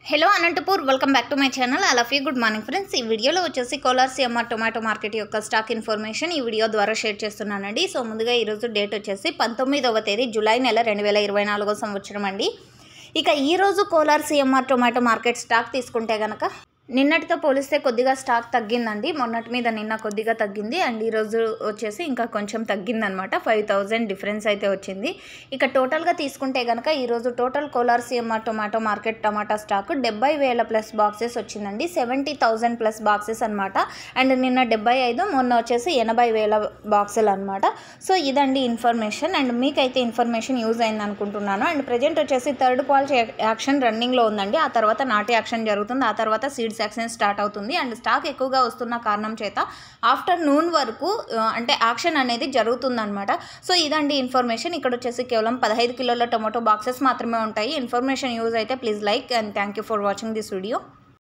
Hello Anantapur welcome back to my channel. I love you. Good morning friends. ఈ వీడియోలో వచ్చేసి Kolar CMR tomato market యొక్క stock information ఈ video ద్వారా షేర్ చేస్తున్నానండి. సో ముందుగా ఈరోజు డేట్ వచ్చేసి 19వ తేదీ జూలై నెల 2024 సంవత్సరం అండి. ఇక ఈరోజు Kolar CMR tomato market stock తీసుకుంటే కనుక నిన్నటితో పోలిస్తే కొద్దిగా స్టాక్ తగ్గిందండి. మొన్నటి మీద నిన్న కొద్దిగా తగ్గింది అండ్ ఈరోజు వచ్చేసి ఇంకా కొంచెం తగ్గిందనమాట. 5000 డిఫరెన్స్ అయితే వచ్చింది. ఇక టోటల్గా తీసుకుంటే కనుక ఈరోజు total Kolar CMR tomato market టమాటా స్టాక్ 70,000 ప్లస్ బాక్సెస్ వచ్చిందండి. 70,000 ప్లస్ బాక్సెస్ అనమాట. అండ్ నిన్న 75, మొన్న వచ్చేసి 80,000 బాక్సులు అనమాట. సో ఇదండి ఇన్ఫర్మేషన్. అండ్ మీకైతే ఇన్ఫర్మేషన్ యూజ్ అయింది అనుకుంటున్నాను. అండ్ ప్రజెంట్ వచ్చేసి థర్డ్ పాల్ యాక్షన్ రన్నింగ్లో ఉందండి. ఆ తర్వాత నాటి యాక్షన్ జరుగుతుంది. ఆ తర్వాత సీడ్స్ యాక్షన్ స్టార్ట్ అవుతుంది. అండ్ స్టాక్ ఎక్కువగా వస్తున్న కారణం చేత ఆఫ్టర్నూన్ వరకు అంటే యాక్షన్ అనేది జరుగుతుందన్నమాట. సో ఇదండి ఇన్ఫర్మేషన్. ఇక్కడ వచ్చేసి కేవలం 15 కిలోల టొమాటో బాక్సెస్ మాత్రమే ఉంటాయి. ఇన్ఫర్మేషన్ యూజ్ అయితే please like and thank you for watching this video.